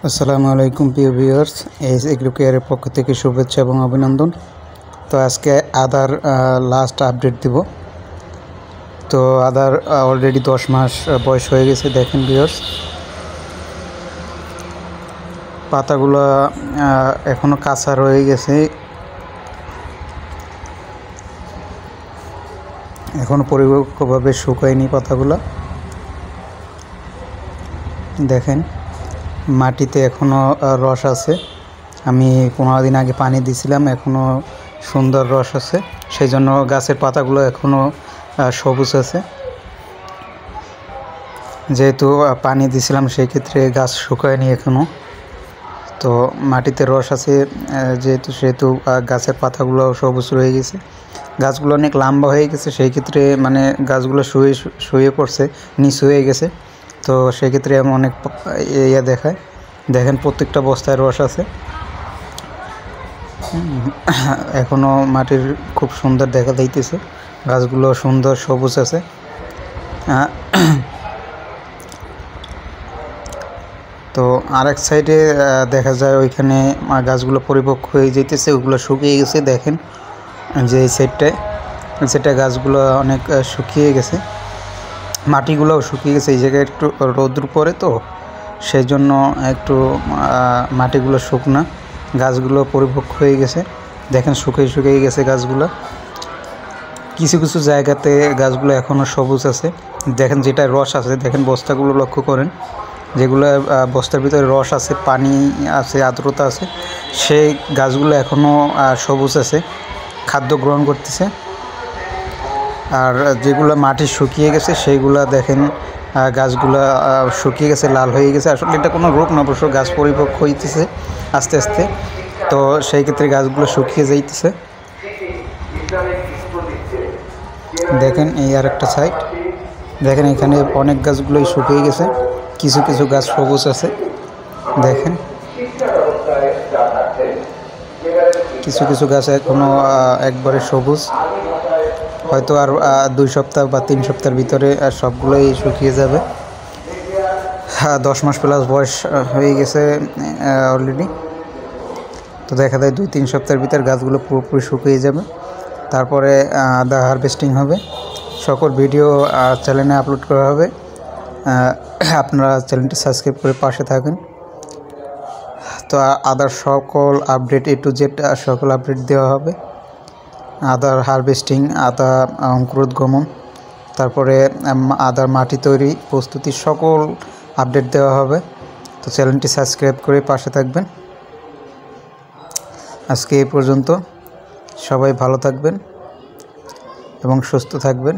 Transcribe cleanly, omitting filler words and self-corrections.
আসসালামু আলাইকুম প্রিয় ভিউয়ার্স, এস এগ্রো কেয়ারের পক্ষ থেকে শুভেচ্ছা এবং অভিনন্দন। তো আজকে আদার লাস্ট আপডেট দিব। তো আদার অলরেডি 10 মাস বয়স হয়ে গেছে। দেখেন ভিউয়ার্স, পাতাগুলো এখনও কাঁচা রয়ে গেছে, এখনও পরিপক্কভাবে শুকায়নি পাতাগুলো। দেখেন মাটিতে এখনও রস আছে। আমি 15 দিন আগে পানি দিয়েছিলাম, এখনও সুন্দর রস আছে, সেই জন্য গাছের পাতাগুলো এখনও সবুজ আছে। যেহেতু পানি দিয়েছিলাম সেই ক্ষেত্রে গাছ শুকায়নি এখনও। তো মাটিতে রস আছে সেহেতু গাছের পাতাগুলো সবুজ রয়ে গেছে। গাছগুলো অনেক লম্বা হয়ে গেছে, সেই ক্ষেত্রে মানে গাছগুলো শুয়ে পড়ছে, নিচু হয়ে গেছে। তো সেক্ষেত্রে অনেক ইয়ে দেখায়। দেখেন প্রত্যেকটা বস্তায় রস আছে। এখনও মাটির খুব সুন্দর দেখা যাইতেছে, গাছগুলো সুন্দর সবুজ আছে। তো আরেক সাইডে দেখা যায় ওইখানে গাছগুলো পরিপক্ক হয়ে যাইতেছে, ওগুলো শুকিয়ে গেছে। দেখেন যে এই সাইডটা গাছগুলো অনেক শুকিয়ে গেছে, মাটিগুলোও শুকিয়ে গেছে। এই জায়গায় একটু রোদ্র পড়ে, তো সেই জন্য একটু মাটিগুলো শুকনা, গাছগুলো পরিপক্ক হয়ে গেছে। দেখেন শুকিয়ে গেছে গাছগুলো। কিছু কিছু জায়গাতে গাছগুলো এখনও সবুজ আছে। দেখেন যেটা রস আছে, দেখেন বস্তাগুলো লক্ষ্য করেন, যেগুলো বস্তার ভিতরে রস আছে, পানি আছে, আর্দ্রতা আছে, সেই গাছগুলো এখনও সবুজ আছে, খাদ্য গ্রহণ করতেছে। আর যেগুলো মাটি শুকিয়ে গেছে সেইগুলো দেখেন গাছগুলো শুকিয়ে গেছে, লাল হয়ে গেছে। আসলে এটা কোনো রোগ না, অবশ্য গাছ পরিপক্ক হইতেছে আস্তে আস্তে, তো সেই ক্ষেত্রে গাছগুলো শুকিয়ে যাইতেছে। দেখেন এই আর একটা সাইড, দেখেন এখানে অনেক গাছগুলোই শুকিয়ে গেছে, কিছু কিছু গাছ সবুজ আছে। দেখেন কিছু কিছু গাছ এখনও একবারে সবুজ, হয়তো আর 2 সপ্তাহ বা 3 সপ্তাহের ভিতরে আর সবগুলোই শুকিয়ে যাবে। 10 মাস প্লাস বয়স হয়ে গেছে অলরেডি। তো দেখা যায় 2-3 সপ্তাহের ভিতর গাছগুলো পুরোপুরি শুকিয়ে যাবে, তারপরে আদা হারভেস্টিং হবে। সকল ভিডিও চ্যানেলে আপলোড করা হবে। আপনারা চ্যানেলটি সাবস্ক্রাইব করে পাশে থাকেন। তো আদার সকল আপডেট A to Z সকল আপডেট দেওয়া হবে। আদার হারভেস্টিং, আদা অঙ্কুরোদ্গমন, তারপরে আদার মাটি তৈরি প্রস্তুতি, সকল আপডেট দেওয়া হবে। তো চ্যানেলটি সাবস্ক্রাইব করে পাশে থাকবেন। আজকে এই পর্যন্ত, সবাই ভালো থাকবেন এবং সুস্থ থাকবেন।